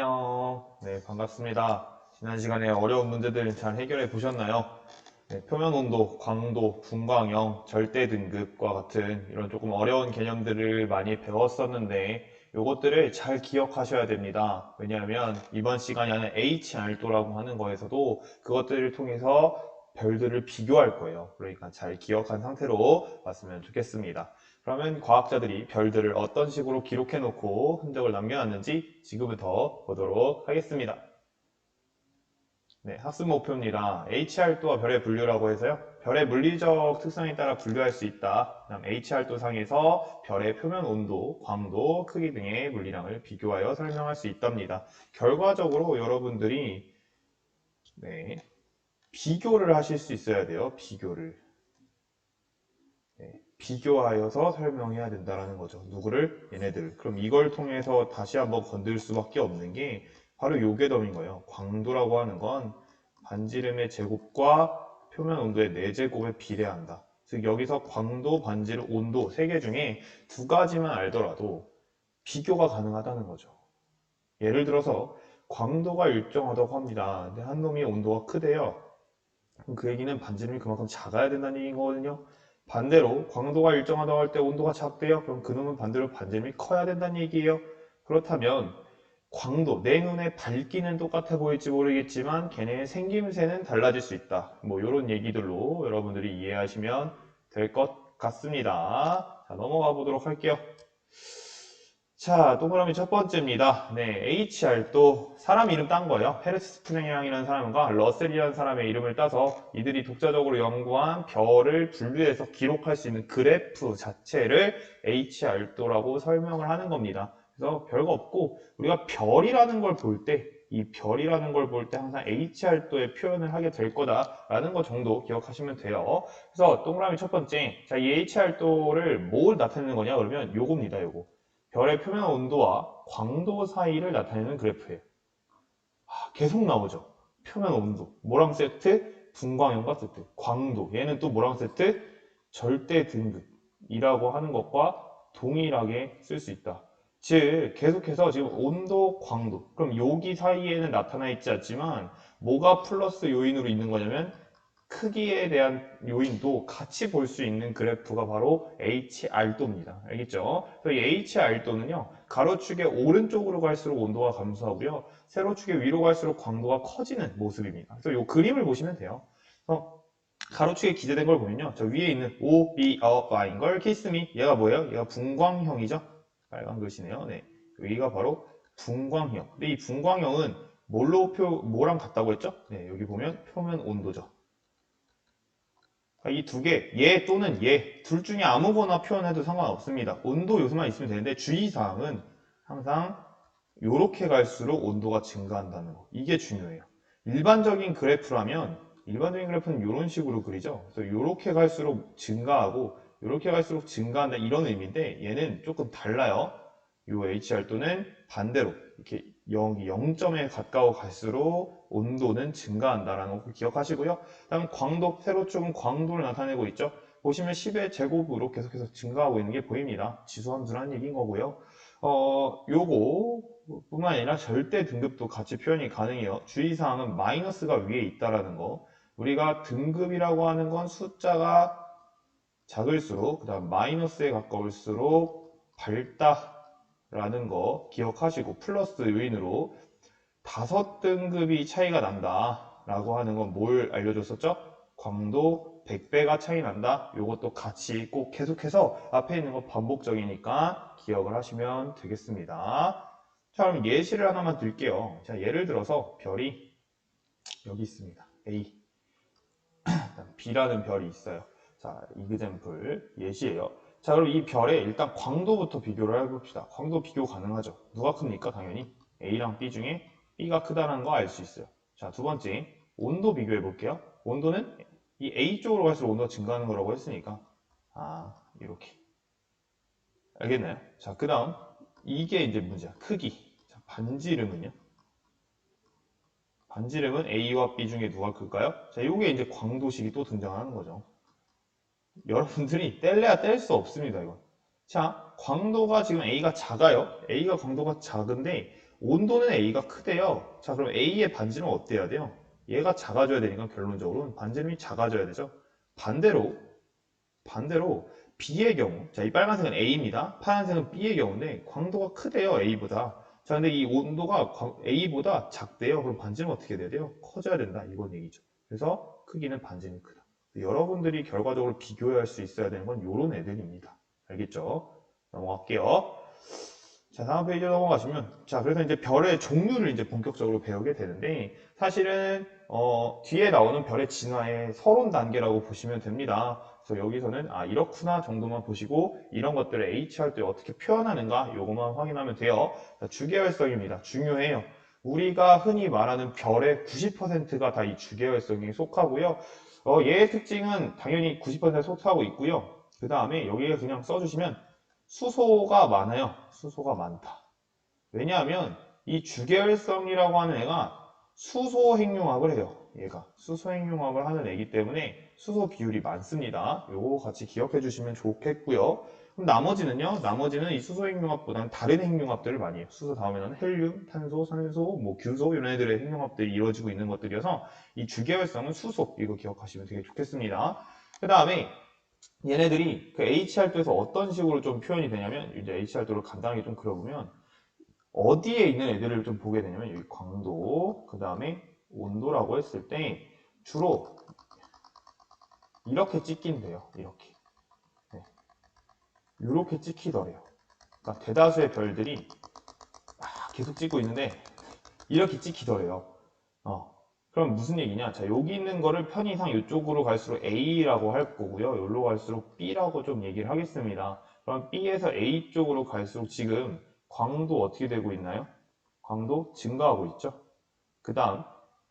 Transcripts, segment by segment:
안녕. 네, 반갑습니다. 지난 시간에 어려운 문제들 잘 해결해 보셨나요? 네, 표면 온도, 광도, 분광형, 절대 등급과 같은 이런 조금 어려운 개념들을 많이 배웠었는데 요것들을 잘 기억하셔야 됩니다. 왜냐하면 이번 시간에는 HR도라고 하는 거에서도 그것들을 통해서 별들을 비교할 거예요. 그러니까 잘 기억한 상태로 왔으면 좋겠습니다. 그러면 과학자들이 별들을 어떤 식으로 기록해 놓고 흔적을 남겨놨는지 지금부터 보도록 하겠습니다. 네, 학습 목표입니다. HR도와 별의 분류라고 해서요. 별의 물리적 특성에 따라 분류할 수 있다. 그다음 HR도 상에서 별의 표면 온도, 광도, 크기 등의 물리량을 비교하여 설명할 수 있답니다. 결과적으로 여러분들이 네, 비교를 하실 수 있어야 돼요. 비교를. 네, 비교하여서 설명해야 된다는 거죠. 누구를? 얘네들. 그럼 이걸 통해서 다시 한번 건들 수밖에 없는 게 바로 요 개념인 거예요. 광도라고 하는 건 반지름의 제곱과 표면 온도의 4제곱에 비례한다. 즉 여기서 광도, 반지름, 온도 3개 중에 2가지만 알더라도 비교가 가능하다는 거죠. 예를 들어서 광도가 일정하다고 합니다. 근데 한 놈이 온도가 크대요. 그럼 그 얘기는 반지름이 그만큼 작아야 된다는 얘기인 거거든요. 반대로 광도가 일정하다고 할 때 온도가 작대요. 그럼 그놈은 반대로 반지름이 커야 된다는 얘기예요. 그렇다면 광도, 내 눈에 밝기는 똑같아 보일지 모르겠지만 걔네의 생김새는 달라질 수 있다. 뭐 이런 얘기들로 여러분들이 이해하시면 될 것 같습니다. 자, 넘어가 보도록 할게요. 자, 동그라미 첫 번째입니다. 네, HR도 사람 이름 딴 거예요. 헤르츠 스프링이라는 사람과 러셀이라는 사람의 이름을 따서 이들이 독자적으로 연구한 별을 분류해서 기록할 수 있는 그래프 자체를 HR도라고 설명을 하는 겁니다. 그래서 별거 없고 우리가 별이라는 걸 볼 때, 이 별이라는 걸 볼 때 항상 HR도의 표현을 하게 될 거다라는 것 정도 기억하시면 돼요. 그래서 동그라미 첫 번째, 자, 이 HR도를 뭘 나타내는 거냐? 그러면 요겁니다, 요거. 별의 표면 온도와 광도 사이를 나타내는 그래프예요. 계속 나오죠. 표면 온도. 뭐랑 세트? 분광형과 세트. 광도. 얘는 또 뭐랑 세트? 절대 등급이라고 하는 것과 동일하게 쓸 수 있다. 즉, 계속해서 지금 온도, 광도. 그럼 여기 사이에는 나타나 있지 않지만 뭐가 플러스 요인으로 있는 거냐면 크기에 대한 요인도 같이 볼 수 있는 그래프가 바로 HR도입니다. 알겠죠? 그래서 이 HR도는요, 가로축의 오른쪽으로 갈수록 온도가 감소하고요, 세로축의 위로 갈수록 광도가 커지는 모습입니다. 그래서 이 그림을 보시면 돼요. 가로축에 기재된 걸 보면요, 저 위에 있는 O, B, Y인 걸 kiss me. 얘가 뭐예요? 얘가 분광형이죠? 빨간 글씨네요. 네. 여기가 바로 분광형. 근데 이 분광형은 뭐랑 같다고 했죠? 네, 여기 보면 표면 온도죠. 이 두 개, 얘 또는 얘, 둘 중에 아무거나 표현해도 상관없습니다. 온도 요소만 있으면 되는데 주의사항은 항상 이렇게 갈수록 온도가 증가한다는 거. 이게 중요해요. 일반적인 그래프는 이런 식으로 그리죠. 그래서 이렇게 갈수록 증가하고 이렇게 갈수록 증가한다 이런 의미인데 얘는 조금 달라요. 이 HR도는 반대로 이렇게 0점에 가까워 갈수록 온도는 증가한다라는 거 기억하시고요. 다음 광도, 세로축은 광도를 나타내고 있죠. 보시면 10의 제곱으로 계속해서 증가하고 있는 게 보입니다. 지수함수라는 얘기인 거고요. 요거 뿐만 아니라 절대 등급도 같이 표현이 가능해요. 주의사항은 마이너스가 위에 있다라는 거. 우리가 등급이라고 하는 건 숫자가 작을수록, 그 다음 마이너스에 가까울수록 밝다라는 거 기억하시고, 플러스 요인으로 5등급이 차이가 난다 라고 하는 건 뭘 알려줬었죠? 광도 100배가 차이 난다. 이것도 같이 꼭 계속해서 앞에 있는 거 반복적이니까 기억을 하시면 되겠습니다. 자, 그럼 예시를 하나만 들게요. 자, 예를 들어서 별이 여기 있습니다. A, B라는 별이 있어요. 자, 이그젬플 예시예요. 자, 그럼 이 별의 일단 광도부터 비교를 해봅시다. 광도 비교 가능하죠. 누가 큽니까? 당연히 A랑 B 중에 B가 크다는 거 알 수 있어요. 자, 두 번째 온도 비교해 볼게요. 온도는 이 A 쪽으로 갈수록 온도가 증가하는 거라고 했으니까 이렇게 알겠나요? 자, 그 다음 이게 이제 문제야. 크기. 자, 반지름은요? 반지름은 A와 B 중에 누가 클까요? 자, 이게 이제 광도식이 또 등장하는 거죠. 여러분들이 뗄래야 뗄 수 없습니다, 이건. 자, 광도가 지금 A가 작아요. A가 광도가 작은데 온도는 A가 크대요. 자, 그럼 A의 반지름은 어때야 돼요? 얘가 작아져야 되니까 결론적으로는 반지름이 작아져야 되죠. 반대로 B의 경우, 자, 이 빨간색은 A입니다. 파란색은 B의 경우인데 광도가 크대요, A보다. 자, 근데 이 온도가 A보다 작대요. 그럼 반지름은 어떻게 돼야 돼요? 커져야 된다, 이건 얘기죠. 그래서 크기는 반지름이 크다. 여러분들이 결과적으로 비교할 수 있어야 되는 건 이런 애들입니다. 알겠죠? 넘어갈게요. 자, 다음 페이지로 넘어가시면, 자, 그래서 이제 별의 종류를 이제 본격적으로 배우게 되는데, 사실은, 뒤에 나오는 별의 진화의 서론 단계라고 보시면 됩니다. 그래서 여기서는, 아, 이렇구나 정도만 보시고, 이런 것들을 HR도에 어떻게 표현하는가, 요것만 확인하면 돼요. 자, 주계열성입니다. 중요해요. 우리가 흔히 말하는 별의 90%가 다 이 주계열성에 속하고요. 얘의 특징은 당연히 90% 속하고 있고요. 그 다음에 여기에 그냥 써주시면, 수소가 많아요. 수소가 많다. 왜냐하면 이 주계열성이라고 하는 애가 수소 핵융합을 해요. 얘가 수소 핵융합을 하는 애기 때문에 수소 비율이 많습니다. 요거 같이 기억해 주시면 좋겠고요. 그럼 나머지는요? 나머지는 이 수소 핵융합보다는 다른 핵융합들을 많이 해요. 수소 다음에는 헬륨, 탄소, 산소, 뭐 균소 이런 애들의 핵융합들이 이루어지고 있는 것들이어서 이 주계열성은 수소 이거 기억하시면 되게 좋겠습니다. 그 다음에 얘네들이 그 HR도에서 어떤 식으로 좀 표현이 되냐면 이제 HR도를 간단하게 좀 그려보면 어디에 있는 애들을 좀 보게 되냐면 여기 광도 그 다음에 온도라고 했을 때 주로 이렇게 찍힌대요. 이렇게 네. 이렇게 찍히더래요. 그러니까 대다수의 별들이 계속 찍고 있는데 이렇게 찍히더래요. 그럼 무슨 얘기냐? 자, 여기 있는 거를 편의상 이쪽으로 갈수록 A라고 할 거고요. 여기로 갈수록 B라고 좀 얘기를 하겠습니다. 그럼 B에서 A 쪽으로 갈수록 지금 광도 어떻게 되고 있나요? 광도 증가하고 있죠. 그 다음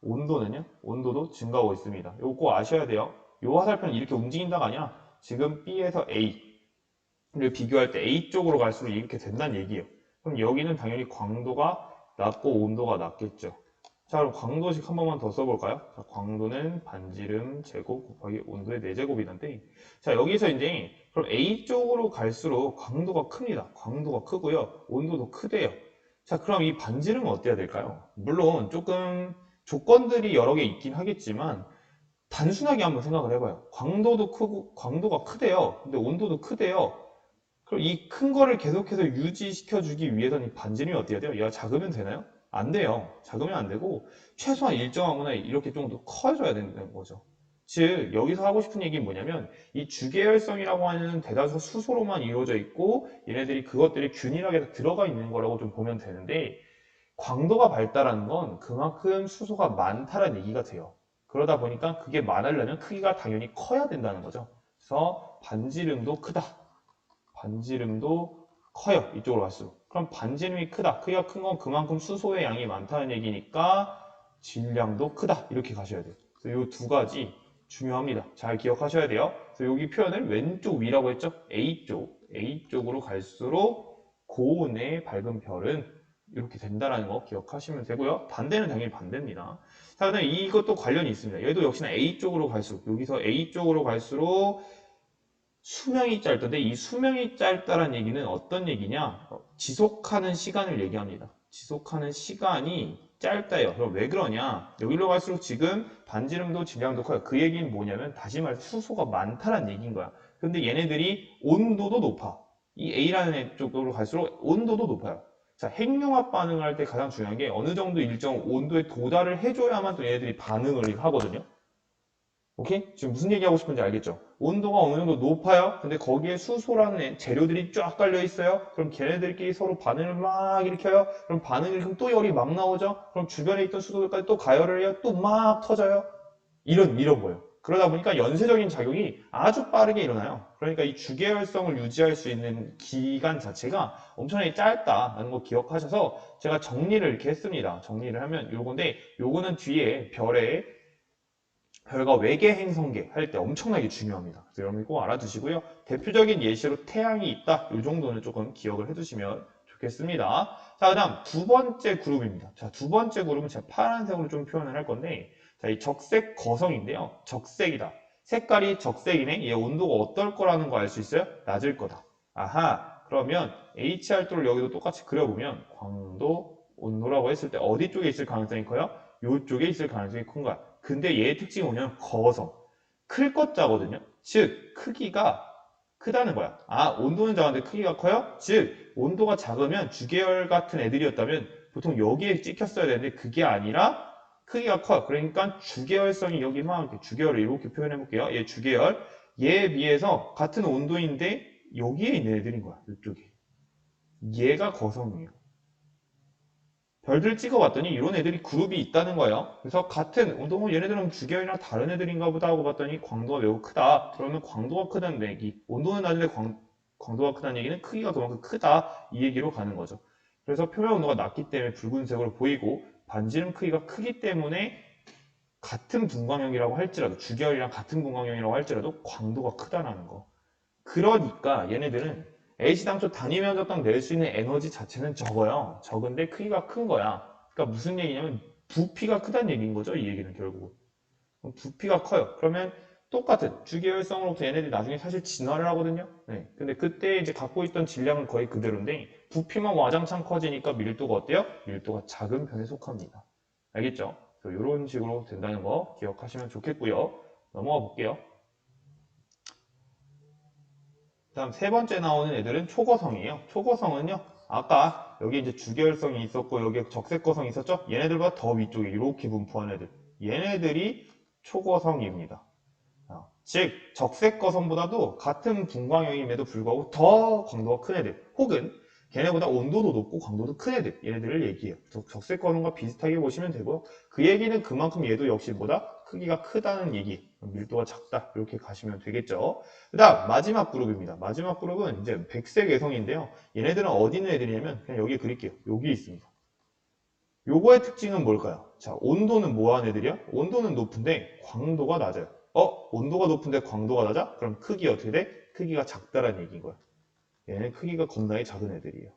온도는요? 온도도 증가하고 있습니다. 요거 꼭 아셔야 돼요. 요 화살표는 이렇게 움직인다가 아니라 지금 B에서 A를 비교할 때 A 쪽으로 갈수록 이렇게 된다는 얘기예요. 그럼 여기는 당연히 광도가 낮고 온도가 낮겠죠. 자, 그럼 광도식 한 번만 더 써볼까요? 자, 광도는 반지름 제곱 곱하기 온도의 4제곱이던데, 자, 여기서 이제, 그럼 A 쪽으로 갈수록 광도가 큽니다. 광도가 크고요. 온도도 크대요. 자, 그럼 이 반지름은 어때야 될까요? 물론 조금 조건들이 여러 개 있긴 하겠지만, 단순하게 한번 생각을 해봐요. 광도도 크고, 광도가 크대요. 근데 온도도 크대요. 그럼 이 큰 거를 계속해서 유지시켜주기 위해서는 이 반지름이 어때야 돼요? 얘가 작으면 되나요? 안 돼요. 작으면 안 되고 최소한 일정하거나 이렇게 좀 더 커져야 된다는 거죠. 즉 여기서 하고 싶은 얘기는 뭐냐면 이 주계열성이라고 하는 대다수 수소로만 이루어져 있고 얘네들이 그것들이 균일하게 들어가 있는 거라고 좀 보면 되는데 광도가 발달하는 건 그만큼 수소가 많다라는 얘기가 돼요. 그러다 보니까 그게 많으려면 크기가 당연히 커야 된다는 거죠. 그래서 반지름도 크다. 반지름도 커요. 이쪽으로 갈수록. 그럼 반지름이 크다. 크기가 큰 건 그만큼 수소의 양이 많다는 얘기니까 질량도 크다. 이렇게 가셔야 돼요. 그래서 이 두 가지 중요합니다. 잘 기억하셔야 돼요. 그래서 여기 표현을 왼쪽 위라고 했죠. A쪽으로 갈수록 고온의 밝은 별은 이렇게 된다는 거 기억하시면 되고요. 반대는 당연히 반대입니다. 자, 그다음에 이것도 관련이 있습니다. 얘도 역시나 A쪽으로 갈수록 여기서 A쪽으로 갈수록 수명이 짧던데 이 수명이 짧다는 얘기는 어떤 얘기냐? 지속하는 시간을 얘기합니다. 지속하는 시간이 짧다요. 그럼 왜 그러냐? 여기로 갈수록 지금 반지름도 질량도 커요. 그 얘기는 뭐냐면 다시 말해서 수소가 많다는 얘기인 거야. 근데 얘네들이 온도도 높아. 이 A라는 애 쪽으로 갈수록 온도도 높아요. 자, 핵융합 반응을 할 때 가장 중요한 게 어느 정도 일정 온도에 도달을 해줘야만 또 얘네들이 반응을 하거든요. 오케이? 지금 무슨 얘기하고 싶은지 알겠죠? 온도가 어느 정도 높아요. 근데 거기에 수소라는 재료들이 쫙 깔려 있어요. 그럼 걔네들끼리 서로 반응을 막 일으켜요. 그럼 반응을 일으키면 또 열이 막 나오죠. 그럼 주변에 있던 수소들까지 또 가열을 해요. 또 막 터져요. 이런 거예요. 그러다 보니까 연쇄적인 작용이 아주 빠르게 일어나요. 그러니까 이 주계열성을 유지할 수 있는 기간 자체가 엄청나게 짧다라는 거 기억하셔서 제가 정리를 이렇게 했습니다. 정리를 하면 요건데 요거는 뒤에 별과 외계 행성계 할 때 엄청나게 중요합니다. 그래서 여러분이 꼭 알아두시고요. 대표적인 예시로 태양이 있다. 이 정도는 조금 기억을 해두시면 좋겠습니다. 자, 그 다음 두 번째 그룹입니다. 자, 두 번째 그룹은 제가 파란색으로 좀 표현을 할 건데, 자, 이 적색 거성인데요. 적색이다. 색깔이 적색이네. 얘 온도가 어떨 거라는 거 알 수 있어요? 낮을 거다. 아하. 그러면 HR도를 여기도 똑같이 그려보면 광도, 온도라고 했을 때 어디 쪽에 있을 가능성이 커요? 이쪽에 있을 가능성이 큰 거야. 근데 얘의 특징이 뭐냐면 거성. 클 것 자거든요. 즉 크기가 크다는 거야. 아, 온도는 작은데 크기가 커요? 즉 온도가 작으면 주계열 같은 애들이었다면 보통 여기에 찍혔어야 되는데 그게 아니라 크기가 커요. 그러니까 주계열성이 여기만 이렇게 주계열을 이렇게 표현해 볼게요. 얘 주계열. 얘에 비해서 같은 온도인데 여기에 있는 애들인 거야. 이쪽에. 얘가 거성이에요. 별들 찍어봤더니 이런 애들이 그룹이 있다는 거예요. 그래서 같은 온도, 얘네들은 주계열이랑 다른 애들인가 보다 하고 봤더니 광도가 매우 크다. 그러면 광도가 크다는 얘기. 온도는 낮은데 광도가 크다는 얘기는 크기가 그만큼 크다. 이 얘기로 가는 거죠. 그래서 표면 온도가 낮기 때문에 붉은색으로 보이고 반지름 크기가 크기 때문에 같은 분광형이라고 할지라도 주계열이랑 같은 분광형이라고 할지라도 광도가 크다라는 거. 그러니까 얘네들은 H당초 단위 면적당 낼 수 있는 에너지 자체는 적어요. 적은데 크기가 큰 거야. 그러니까 무슨 얘기냐면 부피가 크다는 얘기인 거죠. 이 얘기는 결국은. 부피가 커요. 그러면 똑같은 주계열성으로부터 얘네들이 나중에 사실 진화를 하거든요. 네. 근데 그때 이제 갖고 있던 질량은 거의 그대로인데 부피만 와장창 커지니까 밀도가 어때요? 밀도가 작은 편에 속합니다. 알겠죠? 이런 식으로 된다는 거 기억하시면 좋겠고요. 넘어가 볼게요. 다음 세 번째 나오는 애들은 초거성이에요. 초거성은요, 아까 여기 이제 주계열성이 있었고 여기에 적색거성이 있었죠? 얘네들보다 더 위쪽에 이렇게 분포한 애들. 얘네들이 초거성입니다. 즉 적색거성보다도 같은 분광형임에도 불구하고 더 광도가 큰 애들, 혹은 걔네보다 온도도 높고 광도도 큰 애들, 얘네들을 얘기해요. 적색거성과 비슷하게 보시면 되고요. 그 얘기는 그만큼 얘도 역시 보다 크기가 크다는 얘기, 밀도가 작다, 이렇게 가시면 되겠죠. 그 다음 마지막 그룹입니다. 마지막 그룹은 이제 백색 애성인데요. 얘네들은 어디 있는 애들이냐면 그냥 여기 그릴게요. 여기 있습니다. 요거의 특징은 뭘까요? 자, 온도는 뭐하는 애들이야? 온도는 높은데 광도가 낮아요. 온도가 높은데 광도가 낮아? 그럼 크기 어떻게 돼? 크기가 작다라는 얘기인 거야. 얘는 크기가 겁나게 작은 애들이에요.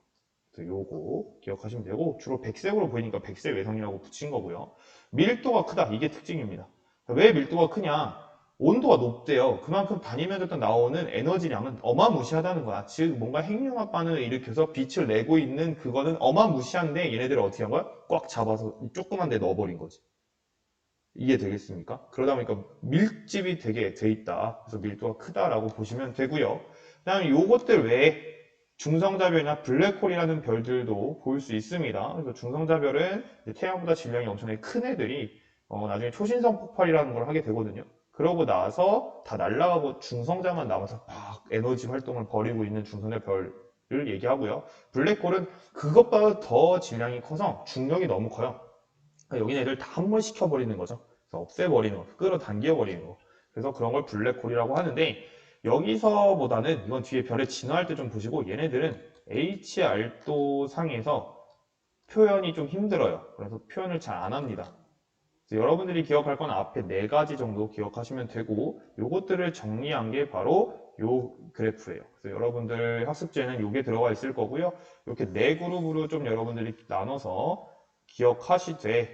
그래서 요거 기억하시면 되고, 주로 백색으로 보이니까 백색 외성이라고 붙인 거고요. 밀도가 크다, 이게 특징입니다. 왜 밀도가 크냐? 온도가 높대요. 그만큼 단위면적도 나오는 에너지량은 어마무시하다는 거야. 즉 뭔가 핵융합 반응을 일으켜서 빛을 내고 있는 그거는 어마무시한데 얘네들을 어떻게 한 거야? 꽉 잡아서 조그만 데 넣어버린 거지. 이게 되겠습니까? 그러다 보니까 밀집이 되게 돼 있다. 그래서 밀도가 크다라고 보시면 되고요. 그 다음에 요것들 외에 중성자별이나 블랙홀이라는 별들도 볼 수 있습니다. 그래서 중성자별은 태양보다 질량이 엄청나게 큰 애들이 나중에 초신성 폭발이라는 걸 하게 되거든요. 그러고 나서 다 날아가고 중성자만 남아서 막 에너지 활동을 벌이고 있는 중성자 별을 얘기하고요. 블랙홀은 그것보다 더 질량이 커서 중력이 너무 커요. 그러니까 여기는 애들 다 한 번 시켜버리는 거죠. 그래서 없애버리는 거, 끌어당겨버리는 거. 그래서 그런 걸 블랙홀이라고 하는데 여기서보다는 이건 뒤에 별에 진화할 때 좀 보시고 얘네들은 HR도 상에서 표현이 좀 힘들어요. 그래서 표현을 잘 안 합니다. 여러분들이 기억할 건 앞에 네 가지 정도 기억하시면 되고 요것들을 정리한 게 바로 요 그래프예요. 그래서 여러분들 학습지에는 요게 들어가 있을 거고요. 이렇게 네 그룹으로 좀 여러분들이 나눠서 기억하시되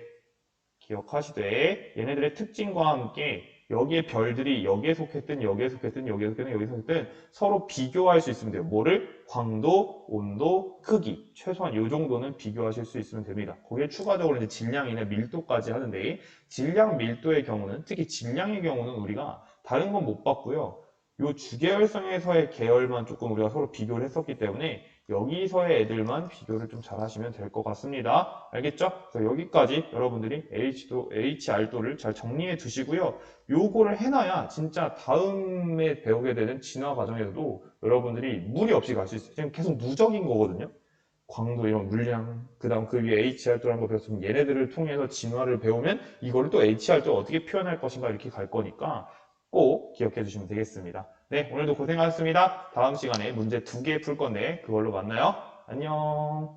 얘네들의 특징과 함께 여기에 별들이 여기에 속했든 여기에 속했든 여기에 속했든 여기에 속했든 서로 비교할 수 있으면 돼요. 뭐를? 광도, 온도, 크기 최소한 이 정도는 비교하실 수 있으면 됩니다. 거기에 추가적으로 이제 질량이나 밀도까지 하는데 질량, 밀도의 경우는 특히 질량의 경우는 우리가 다른 건 못 봤고요. 요 주계열성에서의 계열만 조금 우리가 서로 비교를 했었기 때문에 여기서의 애들만 비교를 좀 잘 하시면 될 것 같습니다. 알겠죠? 그래서 여기까지 여러분들이 HR도를 잘 정리해 두시고요. 요거를 해놔야 진짜 다음에 배우게 되는 진화 과정에서도 여러분들이 무리 없이 갈 수 있어요. 지금 계속 누적인 거거든요. 광도 이런 물량, 그 다음 그 위에 HR도라는 거 배웠으면 얘네들을 통해서 진화를 배우면 이거를 또 HR도 어떻게 표현할 것인가 이렇게 갈 거니까 꼭 기억해 주시면 되겠습니다. 네, 오늘도 고생하셨습니다. 다음 시간에 문제 2개 풀 건데 그걸로 만나요. 안녕.